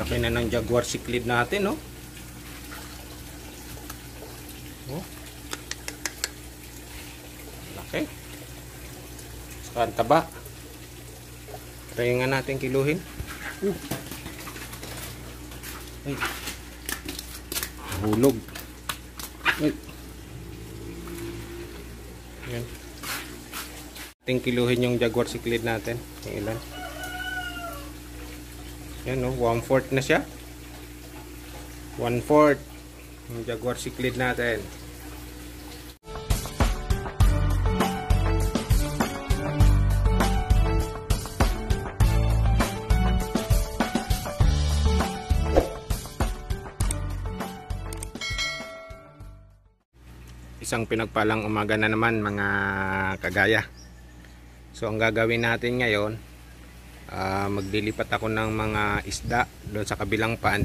Laki na ng Jaguar cichlid natin, no? Oh. Laki. Saka ang taba. Try nga natin kiluhin. Ay. Hulog. Ay. Yan. Ating kiluhin yung Jaguar cichlid natin. Yung ilan. Yan, no? 1/4 na siya. 1/4 yung Jaguar cichlid natin. Isang pinagpalang umaga na naman mga kagaya. So ang gagawin natin ngayon, maglilipat ako ng mga isda doon sa kabilang pond.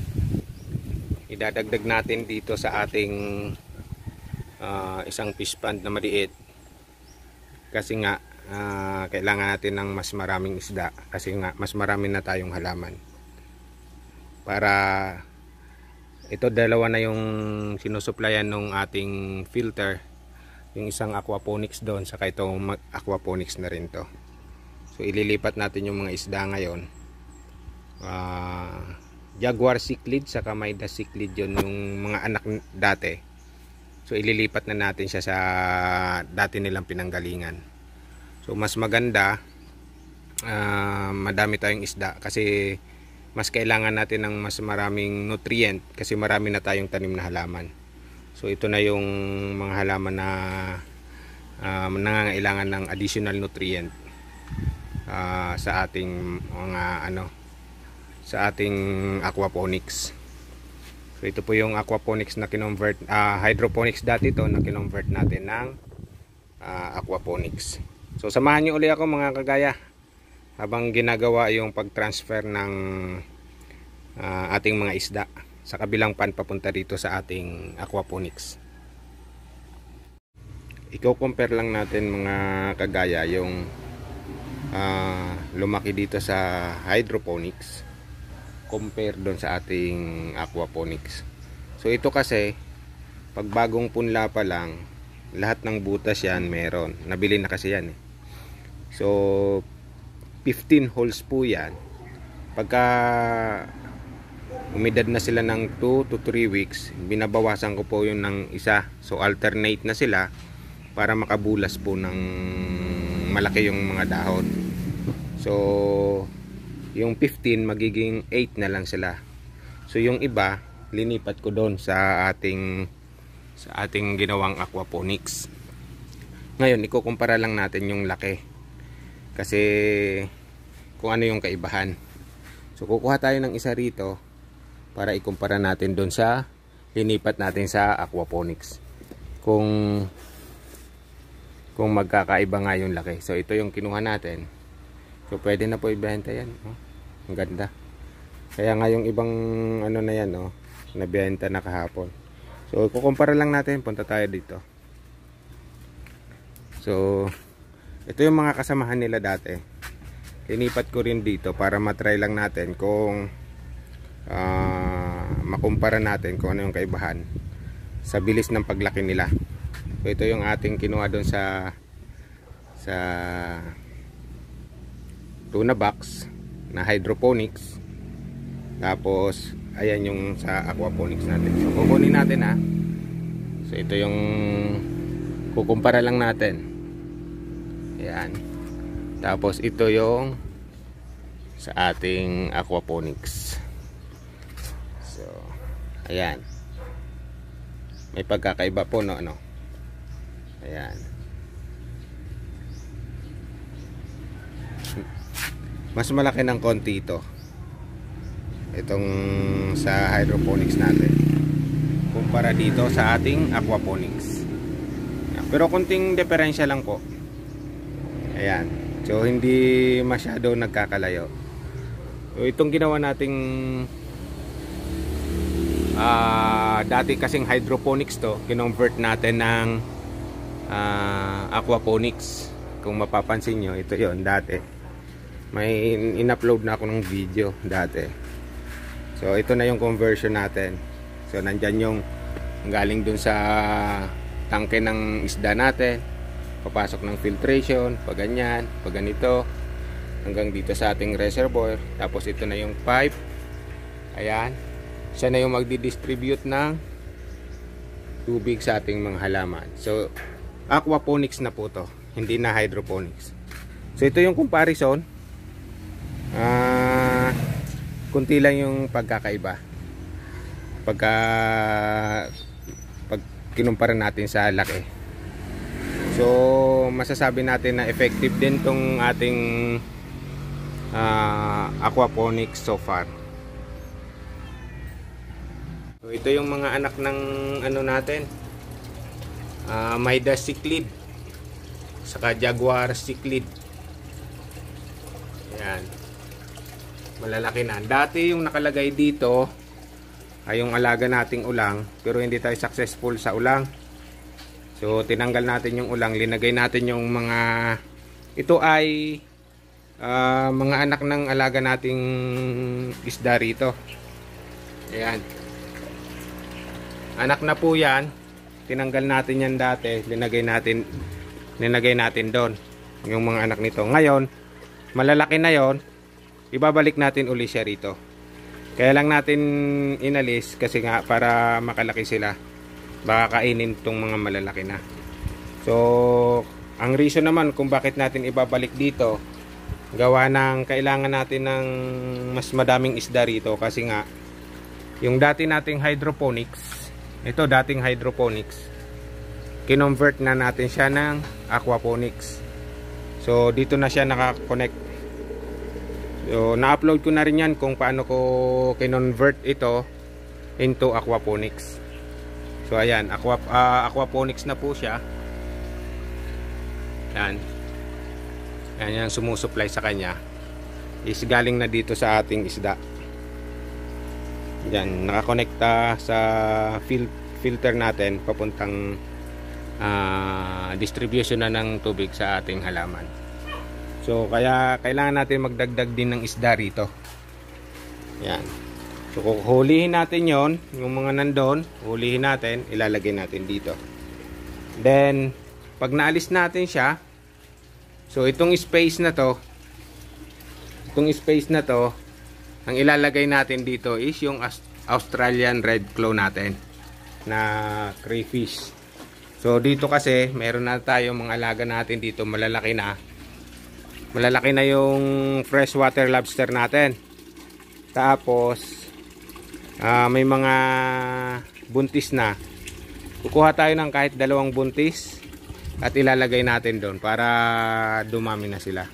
Idadagdag natin dito sa ating isang fish pond na maliit. Kasi nga kailangan natin ng mas maraming isda kasi nga mas marami na tayong halaman. Para ito dalawa na yung sinusuplayan ng ating filter, yung isang aquaponics doon, saka itong aquaponics na rin to. So ililipat natin yung mga isda ngayon. Jaguar cichlid saka Maida cichlid yun, yung mga anak dati. So ililipat na natin siya sa dati nilang pinanggalingan. So mas maganda madami tayong isda kasi mas kailangan natin ng mas maraming nutrient kasi marami na tayong tanim na halaman. So ito na yung mga halaman na nangangailangan ng additional nutrient sa ating mga sa ating aquaponics. So ito po yung aquaponics na kinonvert, hydroponics dati to na kinonvert natin ng aquaponics. So samahan niyo ulit ako mga kagaya habang ginagawa yung pag-transfer ng ating mga isda sa kabilang pan papunta dito sa ating aquaponics. I-compare lang natin mga kagaya yung lumaki dito sa hydroponics compare doon sa ating aquaponics. So ito kasi pag bagong punla pa lang, lahat ng butas yan meron. Nabili na kasi yan eh. So 15 holes po yan. Pagka umidad na sila ng 2 to 3 weeks, binabawasan ko po yun ng isa. So alternate na sila para makabulas po ng malaki yung mga dahon. So yung 15 magiging 8 na lang sila. So yung iba linipat ko doon sa ating ginawang aquaponics. Ngayon ikukumpara lang natin yung laki kasi kung ano yung kaibahan. So kukuha tayo ng isa rito para ikumpara natin doon sa linipat natin sa aquaponics kung magkakaiba nga yung laki. So ito yung kinuha natin. So pwede na po ibenta yan. Ang ganda. Kaya nga yung ibang ano na yan, nabenta na kahapon. So kukumpara lang natin. Punta tayo dito. So ito yung mga kasamahan nila dati. Linipat ko rin dito para matry lang natin kung makumpara natin kung ano yung kaibahan sa bilis ng paglaki nila. So ito yung ating kinuha doon sa tuna box na hydroponics. Tapos ayan yung sa aquaponics natin. So kukunin natin ha. So ito yung kukumpara lang natin. Ayan. Tapos ito yung sa ating aquaponics. So ayan. May pagkakaiba po no. Ayan. Mas malaki ng konti ito. Itong sa hydroponics natin kumpara dito sa ating aquaponics. Pero konting diferensya lang po. Ayan. So hindi masyado nagkakalayo. So itong ginawa nating dati kasing hydroponics to, kinonvert natin ng aquaponics. Kung mapapansin nyo, ito yon dati. May in-upload na ako ng video dati. So ito na yung conversion natin. So nandyan yung galing dun sa tangke ng isda natin, papasok ng filtration, pag ganyan, pag ganito, hanggang dito sa ating reservoir. Tapos ito na yung pipe. Ayan, siya na yung magdi-distribute ng tubig sa ating mga halaman. So aquaponics na po to, hindi na hydroponics. So ito yung comparison. Kunti lang yung pagkakaiba pag kinumpara natin sa laki. So masasabi natin na effective din tong ating aquaponics so far. So ito yung mga anak ng ano natin, Midas cichlid saka Jaguar cichlid. Ayan, malalaki na. Dati yung nakalagay dito ay yung alaga nating ulang, pero hindi tayo successful sa ulang. So tinanggal natin yung ulang, linagay natin yung mga, ito ay mga anak ng alaga nating isda rito. Ayan, anak na po yan. Tinanggal natin yan dati, linagay natin doon yung mga anak nito. Ngayon malalaki na yon, ibabalik natin uli siya rito. Kaya lang natin inalis kasi nga para makalaki sila, baka kainin tong mga malalaki na. So ang reason naman kung bakit natin ibabalik dito, gawa ng kailangan natin ng mas madaming isda rito. Kasi nga yung dati nating hydroponics, ito dating hydroponics, kinonvert na natin siya ng aquaponics. So dito na siya nakakonect. So na-upload ko na rin yan kung paano ko kinonvert ito into aquaponics. So ayan, aquaponics na po siya. Yan. Yan yung sumusupply sa kanya is galing na dito sa ating isda. Yan, nakakonekta sa filter natin papuntang distribution na ng tubig sa ating halaman. So kaya kailangan natin magdagdag din ng isda rito. Yan. So kung hulihin natin yon, yung mga nandun, hulihin natin, ilalagay natin dito. Then pag naalis natin siya, so itong space na to, ang ilalagay natin dito is yung Australian red claw natin na crayfish. So dito kasi meron na tayo mga alaga natin dito, malalaki na yung freshwater lobster natin. Tapos may mga buntis na. Kukuha tayo ng kahit 2 buntis at ilalagay natin doon para dumami na sila.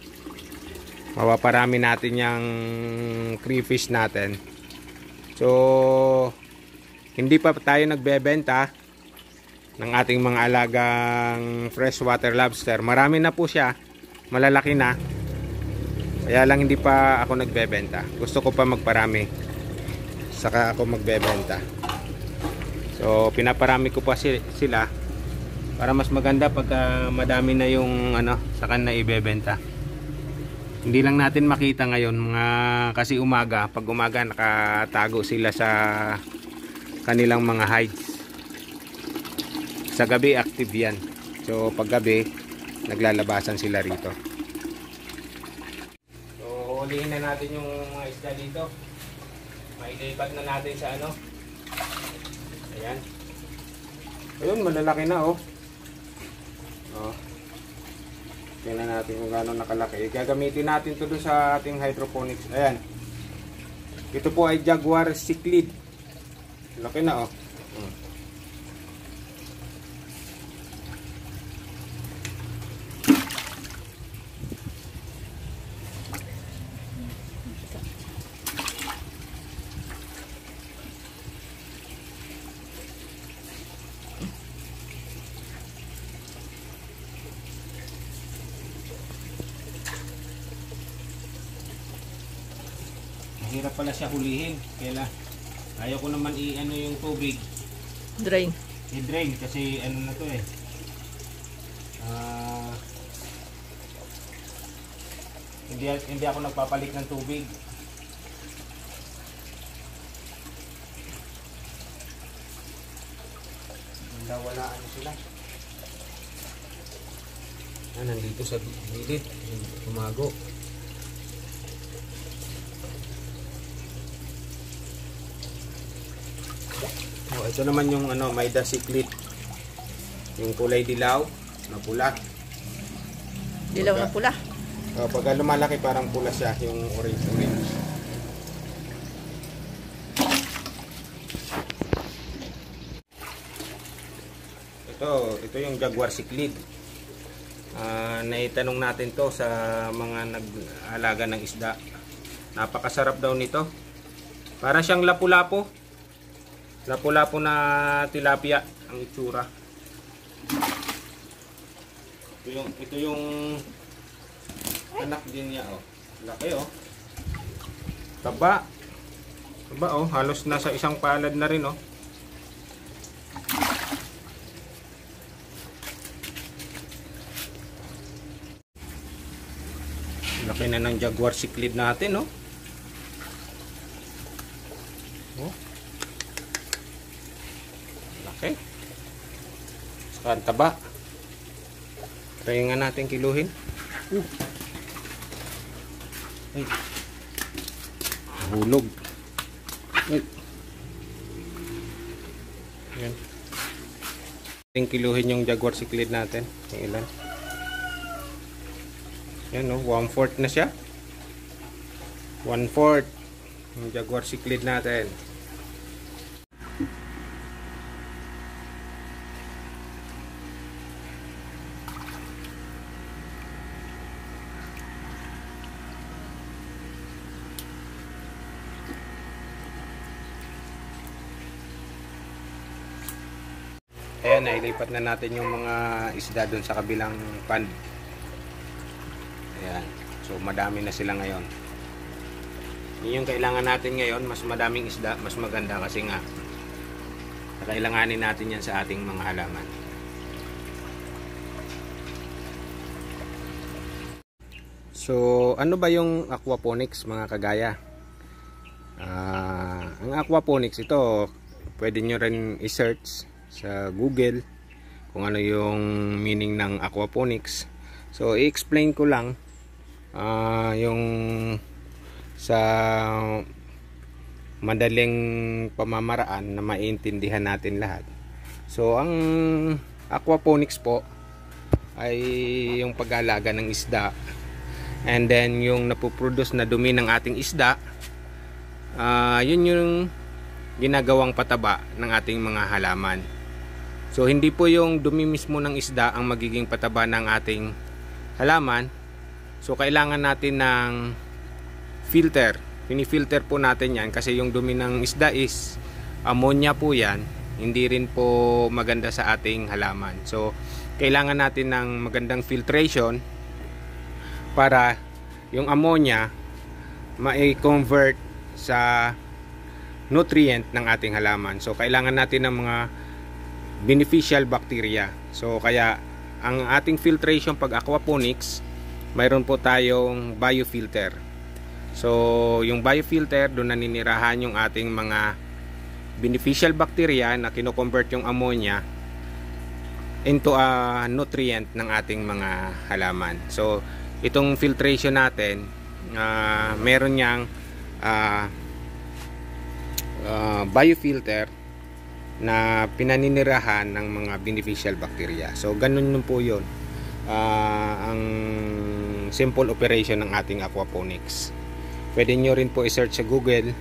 Mapaparami natin yung crayfish natin. So hindi pa tayo nagbebenta ng ating mga alagang freshwater lobster. Marami na po siya, malalaki na. Kaya lang hindi pa ako nagbebenta. Gusto ko pa magparami, saka ako magbebenta. So pinaparami ko pa sila para mas maganda pagka madami na yung saka na ibebenta. Hindi lang natin makita ngayon kasi pag umaga nakatago sila sa kanilang mga hides. Sa gabi active yan. So pag gabi naglalabasan sila rito. So hulihin na natin yung mga isda dito. Mailipat na natin sa Ayan. Ayun, malalaki na oh. Tingnan natin kung gaano nakalaki. Gagamitin natin to doon sa ating hydroponics. Ayan. Ito po ay Jaguar cichlid. Laki na oh. Hirap pala siya hulihin. Kaya ayaw ko naman yung tubig. Drain. I-drain kasi na to eh. Hindi ako nagpapalit ng tubig. Wala-walaan sila. Nandito sa gilid. Tumago. Ito naman yung Maida Cichlid. Yung kulay dilaw na pula. Dilaw na pula. Pag lumalaki parang pula siya, yung orange. Ito yung Jaguar Cichlid. Naitanong natin to sa mga nag-alaga ng isda. Napakasarap daw nito. Para siyang lapu-lapu. Lapu-lapu na tilapia ang itsura. Ito yung anak din niya, oh. Laki, oh. Taba. Taba, oh. Halos nasa isang palad na rin, oh. Laki na ng Jaguar Cichlid natin, oh. Oh. Laki. Saka taba. Try nga natin kiluhin. Ay. Hulog. Ay. Yan. Ating kiluhin yung Jaguar Cichlid natin. Yung ilan. Yan, no? 1/4 na siya. 1/4 yung Jaguar Cichlid natin. Ayan, nailipat na natin yung mga isda doon sa kabilang pond. Ayan. So, madami na sila ngayon. Yun yung kailangan natin ngayon. Mas madaming isda, mas maganda kasi nga kailanganin natin yan sa ating mga halaman. So, ano ba yung aquaponics, mga kagaya? Ang aquaponics, ito, pwede nyo rin i-search sa Google kung ano yung meaning ng aquaponics. So i-explain ko lang yung sa madaling pamamaraan na maintindihan natin lahat. So ang aquaponics po ay yung pag-aalaga ng isda, and then yung napoproduce na dumi ng ating isda, yun yung ginagawang pataba ng ating mga halaman. So hindi po yung dumi mismo ng isda ang magiging pataba ng ating halaman. So kailangan natin ng filter. Pinifilter po natin yan kasi yung dumi ng isda is ammonia po yan. Hindi rin po maganda sa ating halaman. So kailangan natin ng magandang filtration para yung ammonia ma-convert sa nutrient ng ating halaman. So kailangan natin ng mga beneficial bacteria. So kaya ang ating filtration pag aquaponics, mayroon po tayong biofilter. So yung biofilter, doon naninirahan yung ating mga beneficial bacteria na kino-convert yung ammonia into a nutrient ng ating mga halaman. So itong filtration natin, meron niyang biofilter na pinaninirahan ng mga beneficial bacteria. So ganun nun po yun, ang simple operation ng ating aquaponics. Pwede nyo rin po i-search sa Google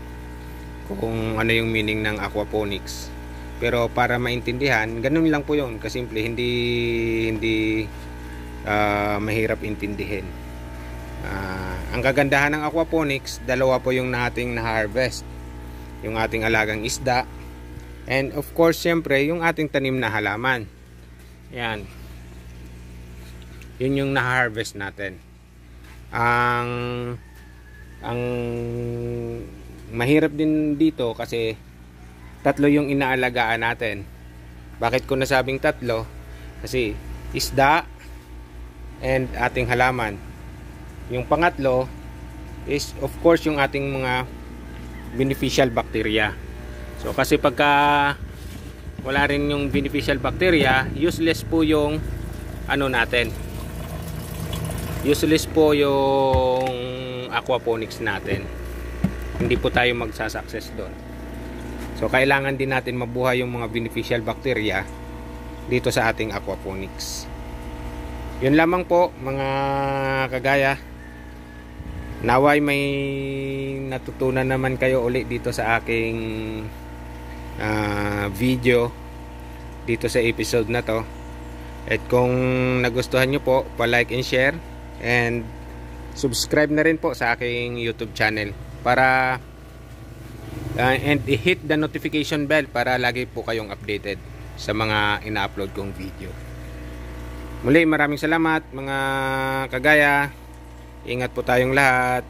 kung ano yung meaning ng aquaponics. Pero para maintindihan, ganun lang po yun, kasimple, hindi mahirap intindihin. Ang kagandahan ng aquaponics, dalawa po yung nating na-harvest. Yung ating alagang isda, and of course syempre yung ating tanim na halaman. Yan, yun yung na-harvest natin. Ang mahirap din dito kasi tatlo yung inaalagaan natin. Bakit ko nasabing tatlo? Kasi isda and ating halaman. Yung pangatlo is of course yung ating mga beneficial bacteria. So kasi pagka wala rin yung beneficial bacteria, useless po yung ano natin. Useless po yung aquaponics natin. Hindi po tayo magsasucess doon. So kailangan din natin mabuhay yung mga beneficial bacteria dito sa ating aquaponics. Yun lamang po mga kagaya. Naway may natutunan naman kayo ulit dito sa aking video dito sa episode na to. At kung nagustuhan nyo po, pa-like and share, and subscribe na rin po sa aking YouTube channel para and i-hit the notification bell para lagi po kayong updated sa mga ina-upload kong video. Muli, maraming salamat mga kagaya. Ingat po tayong lahat.